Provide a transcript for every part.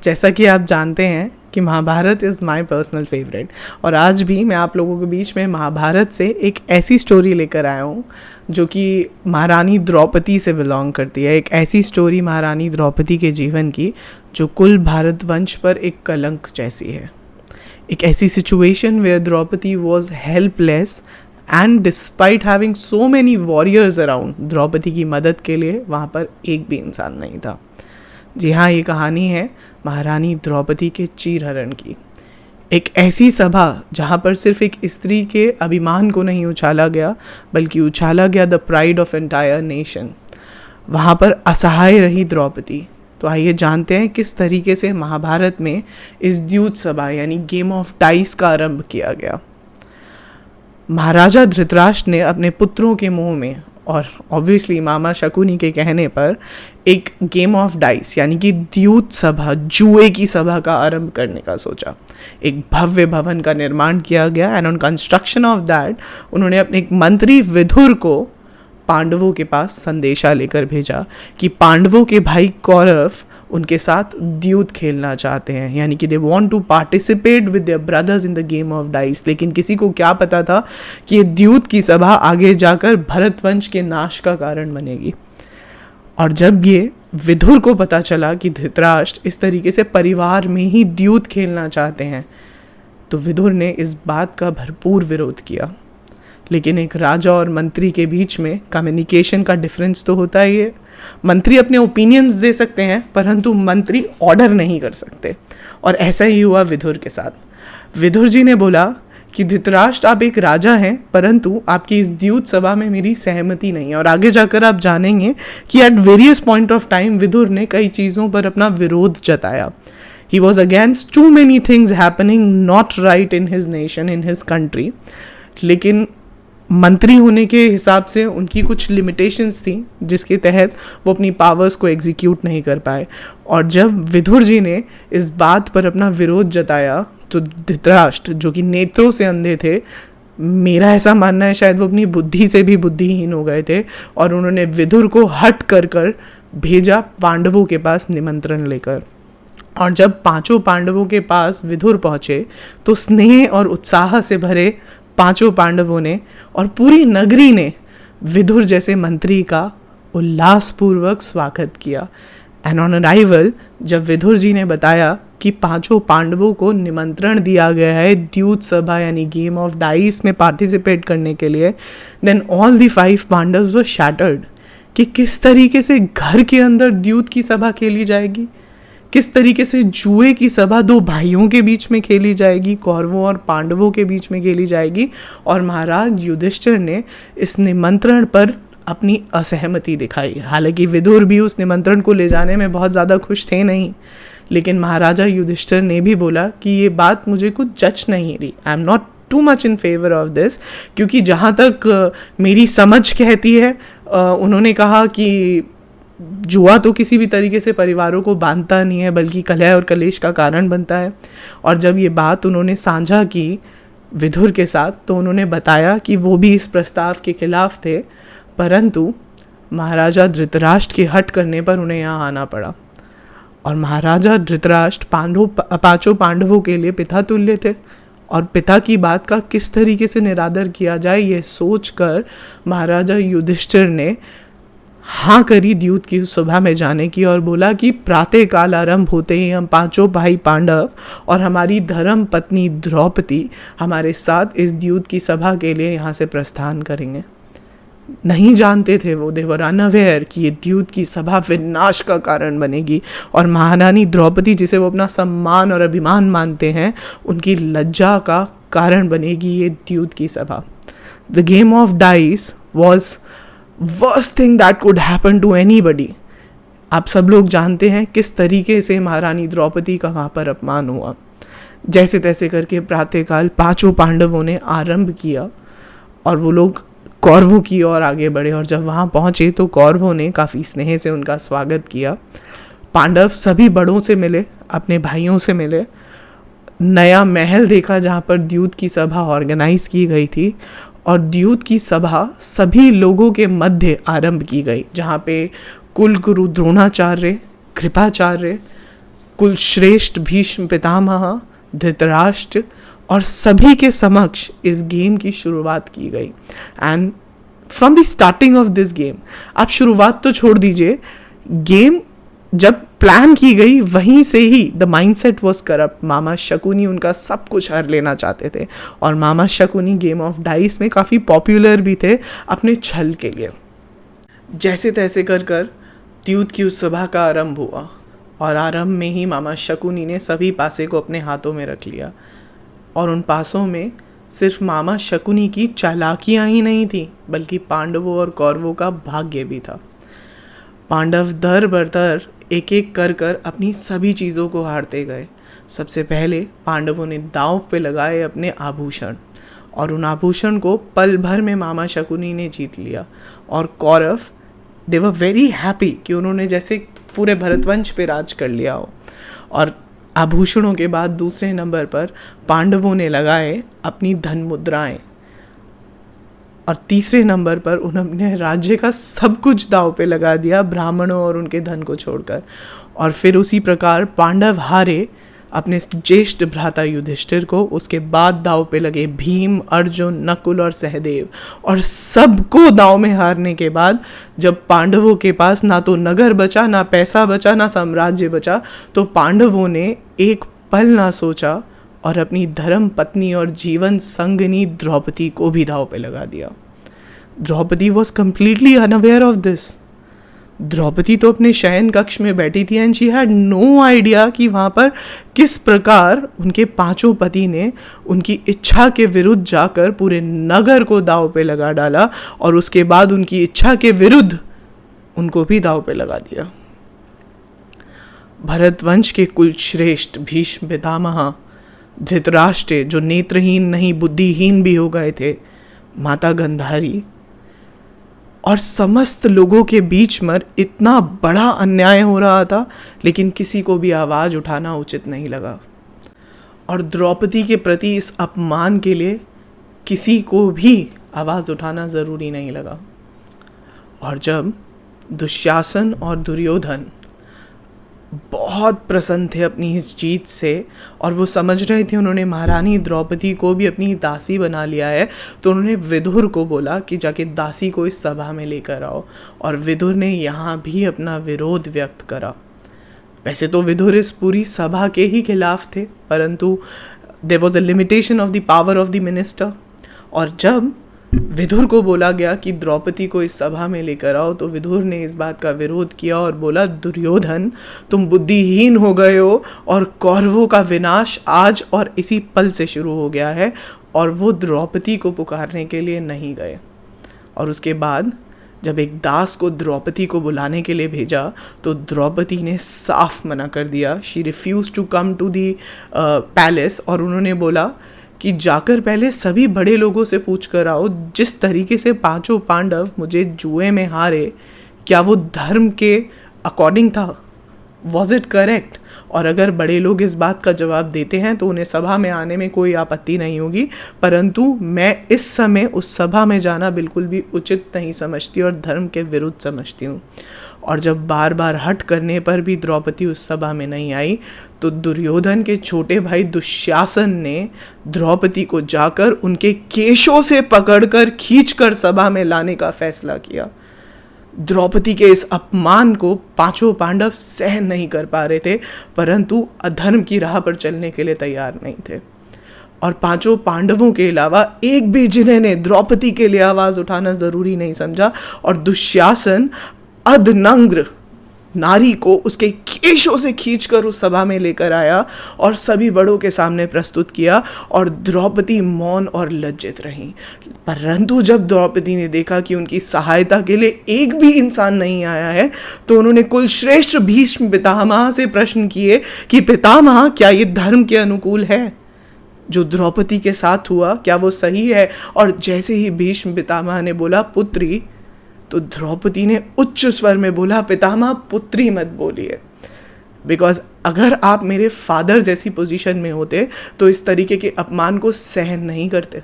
जैसा कि आप जानते हैं कि Mahabharata is my personal favourite, और आज भी मैं आप लोगों के बीच में महाभारत से एक ऐसी स्टोरी लेकर आया हूँ जो कि महारानी द्रौपदी से बिलोंग करती है। एक ऐसी स्टोरी महारानी द्रौपदी के जीवन की जो कुल भारतवंश पर एक कलंक जैसी है। एक ऐसी situation where Draupadi was helpless and despite having so many warriors around, Draupadi की मदद के लिए वहाँ पर एक भी इंसान नहीं था। जी हाँ, ये कहानी है महारानी द्रौपदी के चीरहरण की। एक ऐसी सभा जहाँ पर सिर्फ एक स्त्री के अभिमान को नहीं उछाला गया बल्कि उछाला गया the pride of entire nation. वहाँ पर असहाय रही द्रौपदी। तो आइए जानते हैं किस तरीके से महाभारत में इस द्यूत सभा यानी गेम ऑफ डाइस का आरंभ किया गया। महाराजा धृतराष्ट्र ने अपने पुत्रों के मुंह में और ऑब्वियसली मामा शकुनी के कहने पर एक गेम ऑफ डाइस यानी कि द्यूत सभा, जुए की सभा का आरंभ करने का सोचा। एक भव्य भवन का निर्माण किया गया and on construction of that उन्होंने अपने एक मंत्री विदुर को पांडवों के पास संदेशा लेकर भेजा कि पांडवों के भाई कौरव उनके साथ द्यूत खेलना चाहते हैं, यानी कि they want to participate with their brothers in the game of dice. लेकिन किसी को क्या पता था कि ये द्यूत की सभा आगे जाकर भरतवंश के नाश का कारण बनेगी। और जब ये विदुर को पता चला कि धृतराष्ट्र इस तरीके से परिवार में ही द्यूत खेलना चाहते हैं तो विदुर ने इस बात का भरपूर विरोध किया। लेकिन एक राजा और मंत्री के बीच में कम्युनिकेशन का डिफरेंस तो होता ही है। मंत्री अपने ओपिनियंस दे सकते हैं परंतु मंत्री ऑर्डर नहीं कर सकते, और ऐसा ही हुआ विदुर के साथ। विदुर जी ने बोला कि धृतराष्ट्र आप एक राजा हैं परंतु आपकी इस द्यूत सभा में मेरी सहमति नहीं है। और आगे जाकर आप जानेंगे कि at various point of time Vidur ने कई चीज़ों पर अपना विरोध जताया। He was against too many things happening not right in his nation, in his country. लेकिन मंत्री होने के हिसाब से उनकी कुछ लिमिटेशंस थी जिसके तहत वो अपनी पावर्स को एग्जीक्यूट नहीं कर पाए। और जब विदुर जी ने इस बात पर अपना विरोध जताया तो धृतराष्ट्र, जो कि नेत्रों से अंधे थे, मेरा ऐसा मानना है शायद वो अपनी बुद्धि से भी बुद्धिहीन हो गए थे, और उन्होंने विदुर को हट कर भेजा पांडवों के पास निमंत्रण लेकर। और जब पांचों पांडवों के पास विदुर पहुँचे तो स्नेह और उत्साह से भरे पांचों पांडवों ने और पूरी नगरी ने विदुर जैसे मंत्री का उल्लासपूर्वक स्वागत किया। एंड ऑन अराइवल जब विदुर जी ने बताया कि पांचों पांडवों को निमंत्रण दिया गया है द्यूत सभा यानी गेम ऑफ डाइस में पार्टिसिपेट करने के लिए, then all the 5 Pandavas were shattered कि किस तरीके से घर के अंदर द्यूत की सभा खेली जाएगी, किस तरीके से जुए की सभा 2 भाइयों के बीच में खेली जाएगी, कौरवों और पांडवों के बीच में खेली जाएगी। और महाराज युधिष्ठिर ने इस निमंत्रण पर अपनी असहमति दिखाई। हालांकि विदुर भी उस निमंत्रण को ले जाने में बहुत ज़्यादा खुश थे नहीं, लेकिन महाराजा युधिष्ठिर ने भी बोला कि ये बात मुझे कुछ जच नहीं रही, I am not too much in favour of this, क्योंकि जहाँ तक मेरी समझ कहती है उन्होंने कहा कि जुआ तो किसी भी तरीके से परिवारों को बांधता नहीं है बल्कि कलह और कलेश का कारण बनता है। और जब ये बात उन्होंने साझा की विदुर के साथ तो उन्होंने बताया कि वो भी इस प्रस्ताव के खिलाफ थे, परंतु महाराजा धृतराष्ट्र के हट करने पर उन्हें यहाँ आना पड़ा। और महाराजा धृतराष्ट्र पांचों पांडवों के लिए पिता तुल्य थे, और पिता की बात का किस तरीके से निरादर किया जाए ये सोचकर महाराजा युधिष्ठिर ने हाँ करी द्यूत की सभा में जाने की, और बोला कि प्रातः काल आरंभ होते ही हम पांचों भाई पांडव और हमारी धर्म पत्नी द्रौपदी हमारे साथ इस द्यूत की सभा के लिए यहाँ से प्रस्थान करेंगे। नहीं जानते थे वो, दे वर अनअवेयर कि ये द्यूत की सभा विनाश का कारण बनेगी और महारानी द्रौपदी जिसे वो अपना सम्मान और अभिमान मानते हैं उनकी लज्जा का कारण बनेगी ये द्यूत की सभा। The game of dice was worst thing that could happen to anybody. आप सब लोग जानते हैं किस तरीके से महारानी द्रौपदी का वहाँ पर अपमान हुआ। जैसे तैसे करके प्रातःकाल पांचों पांडवों ने आरंभ किया और वो लोग कौरवों की ओर आगे बढ़े, और जब वहाँ पहुँचे तो कौरवों ने काफ़ी स्नेह से उनका स्वागत किया। पांडव सभी बड़ों से मिले, अपने भाइयों से मिले, नया महल देखा जहाँ पर द्यूत की सभा ऑर्गेनाइज की गई थी, और द्यूत की सभा सभी लोगों के मध्य आरंभ की गई, जहाँ पे कुल गुरु द्रोणाचार्य, कृपाचार्य, कुलश्रेष्ठ भीष्म पितामह, धृतराष्ट्र और सभी के समक्ष इस गेम की शुरुआत की गई। And from the starting of this game, आप शुरुआत तो छोड़ दीजिए, गेम जब प्लान की गई वहीं से ही द माइंडसेट वाज करप्ट। मामा शकुनी उनका सब कुछ हर लेना चाहते थे, और मामा शकुनी गेम ऑफ डाइस में काफ़ी पॉपुलर भी थे अपने छल के लिए। जैसे तैसे कर कर द्यूत की उस सभा का आरंभ हुआ, और आरंभ में ही मामा शकुनी ने सभी पासे को अपने हाथों में रख लिया। और उन पासों में सिर्फ मामा शकुनी की चालाकियाँ ही नहीं थी, बल्कि पांडवों और कौरवों का भाग्य भी था। पांडव दर बदर एक एक कर कर अपनी सभी चीज़ों को हारते गए। सबसे पहले पांडवों ने दांव पे लगाए अपने आभूषण, और उन आभूषण को पल भर में मामा शकुनी ने जीत लिया। और कौरव, दे वर वेरी हैप्पी कि उन्होंने जैसे पूरे भरतवंश पे राज कर लिया हो। और आभूषणों के बाद दूसरे नंबर पर पांडवों ने लगाए अपनी धन मुद्राएं, और तीसरे नंबर पर उन्होंने राज्य का सब कुछ दांव पे लगा दिया, ब्राह्मणों और उनके धन को छोड़कर। और फिर उसी प्रकार पांडव हारे अपने ज्येष्ठ भ्राता युधिष्ठिर को, उसके बाद दांव पे लगे भीम, अर्जुन, नकुल और सहदेव। और सबको दांव में हारने के बाद जब पांडवों के पास ना तो नगर बचा, ना पैसा बचा, ना साम्राज्य बचा, तो पांडवों ने एक पल ना सोचा और अपनी धर्म पत्नी और जीवन संगनी द्रौपदी को भी दांव पे लगा दिया। Draupadi was completely unaware of this. Draupadi तो अपने शयन कक्ष में बैठी थी, and she had no idea कि वहाँ पर किस प्रकार उनके पांचों पति ने उनकी इच्छा के विरुद्ध जाकर पूरे नगर को दांव पे लगा डाला, और उसके बाद उनकी इच्छा के विरुद्ध उनको भी दांव पे लगा दिया। भरतवंश के कुलश्रेष्ठ भीष्म पितामह, धृतराष्ट्र जो नेत्रहीन नहीं बुद्धिहीन भी हो गए थे, माता गंधारी, और समस्त लोगों के बीच में इतना बड़ा अन्याय हो रहा था, लेकिन किसी को भी आवाज़ उठाना उचित नहीं लगा। और द्रौपदी के प्रति इस अपमान के लिए किसी को भी आवाज़ उठाना ज़रूरी नहीं लगा। और जब दुशासन और दुर्योधन बहुत प्रसन्न थे अपनी इस जीत से, और वो समझ रहे थे उन्होंने महारानी द्रौपदी को भी अपनी दासी बना लिया है, तो उन्होंने विदुर को बोला कि जाके दासी को इस सभा में लेकर आओ। और विदुर ने यहाँ भी अपना विरोध व्यक्त करा। वैसे तो विदुर इस पूरी सभा के ही खिलाफ थे, परंतु there was a limitation of the power of the minister. और जब विदुर को बोला गया कि द्रौपदी को इस सभा में लेकर आओ, तो विदुर ने इस बात का विरोध किया और बोला, दुर्योधन तुम बुद्धिहीन हो गए हो, और कौरवों का विनाश आज और इसी पल से शुरू हो गया है। और वो द्रौपदी को पुकारने के लिए नहीं गए। और उसके बाद जब एक दास को द्रौपदी को बुलाने के लिए भेजा, तो द्रौपदी ने साफ मना कर दिया। She refuse to come to the palace, और उन्होंने बोला कि जाकर पहले सभी बड़े लोगों से पूछ कर आओ, जिस तरीके से पांचों पांडव मुझे जुए में हारे, क्या वो धर्म के अकॉर्डिंग था? Was it correct? और अगर बड़े लोग इस बात का जवाब देते हैं तो उन्हें सभा में आने में कोई आपत्ति नहीं होगी, परंतु मैं इस समय उस सभा में जाना बिल्कुल भी उचित नहीं समझती और धर्म के विरुद्ध समझती हूँ। और जब बार बार हट करने पर भी द्रौपदी उस सभा में नहीं आई, तो दुर्योधन के छोटे भाई दुशासन ने द्रौपदी को जाकर उनके केशों से पकड़कर खींचकर सभा में लाने का फैसला किया। द्रौपदी के इस अपमान को पांचों पांडव सहन नहीं कर पा रहे थे, परंतु अधर्म की राह पर चलने के लिए तैयार नहीं थे। और पांचों पांडवों के अलावा एक भी जिन्होंने द्रौपदी के लिए आवाज़ उठाना ज़रूरी नहीं समझा, और दुशासन अधनंग्र नारी को उसके केशों से खींचकर उस सभा में लेकर आया और सभी बड़ों के सामने प्रस्तुत किया, और द्रौपदी मौन और लज्जित रही। परंतु जब द्रौपदी ने देखा कि उनकी सहायता के लिए एक भी इंसान नहीं आया है, तो उन्होंने कुलश्रेष्ठ भीष्म पितामह से प्रश्न किए कि पितामह, क्या ये धर्म के अनुकूल है? जो द्रौपदी के साथ हुआ, क्या वो सही है? और जैसे ही भीष्म पितामह ने बोला पुत्री, तो द्रौपदी ने उच्च स्वर में बोला, पितामह पुत्री मत बोलिए, बिकॉज अगर आप मेरे फादर जैसी पोजीशन में होते तो इस तरीके के अपमान को सहन नहीं करते।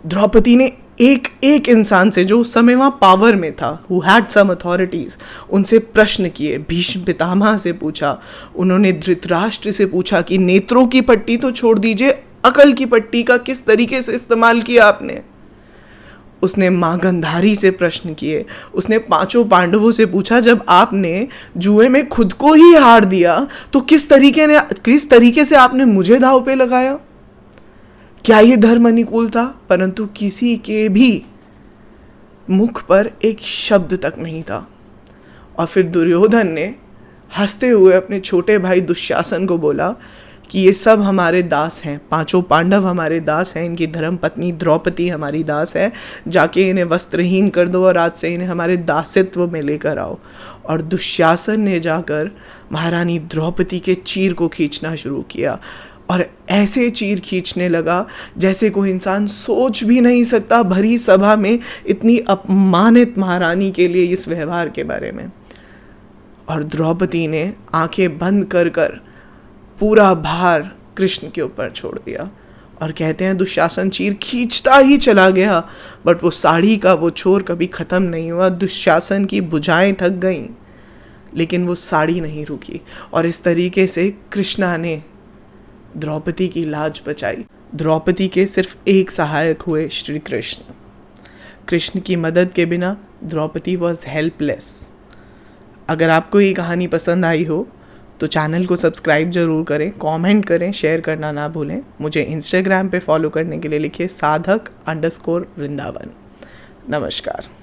द्रौपदी ने एक एक इंसान से जो उस समय वहाँ पावर में था, हु हैड सम अथॉरिटीज़, उनसे प्रश्न किए। भीष्म पितामह से पूछा, उन्होंने धृतराष्ट्र से पूछा कि नेत्रों की पट्टी तो छोड़ दीजिए, अकल की पट्टी का किस तरीके से इस्तेमाल किया आपने। उसने माँ गंधारी से प्रश्न किए। उसने पांचों पांडवों से पूछा, जब आपने जुए में खुद को ही हार दिया तो किस तरीके से आपने मुझे दांव पे लगाया, क्या ये धर्म अनुकूल था। परंतु किसी के भी मुख पर एक शब्द तक नहीं था। और फिर दुर्योधन ने हंसते हुए अपने छोटे भाई दुशासन को बोला कि ये सब हमारे दास हैं, पांचों पांडव हमारे दास हैं, इनकी धर्म पत्नी द्रौपदी हमारी दास है, जाके इन्हें वस्त्रहीन कर दो और आज से इन्हें हमारे दासित्व में लेकर आओ। और दुशासन ने जाकर महारानी द्रौपदी के चीर को खींचना शुरू किया, और ऐसे चीर खींचने लगा जैसे कोई इंसान सोच भी नहीं सकता भरी सभा में इतनी अपमानित महारानी के लिए इस व्यवहार के बारे में। और द्रौपदी ने आंखें बंद कर कर पूरा भार कृष्ण के ऊपर छोड़ दिया। और कहते हैं दुशासन चीर खींचता ही चला गया, बट वो साड़ी का वो छोर कभी ख़त्म नहीं हुआ। दुशासन की भुजाएं थक गईं, लेकिन वो साड़ी नहीं रुकी। और इस तरीके से कृष्णा ने द्रौपदी की लाज बचाई। द्रौपदी के सिर्फ एक सहायक हुए श्री कृष्ण। कृष्ण की मदद के बिना द्रौपदी वॉज हेल्पलेस। अगर आपको ये कहानी पसंद आई हो तो चैनल को सब्सक्राइब ज़रूर करें, कमेंट करें, शेयर करना ना भूलें। मुझे इंस्टाग्राम पे फॉलो करने के लिए लिखिए साधक_वृंदावन। नमस्कार।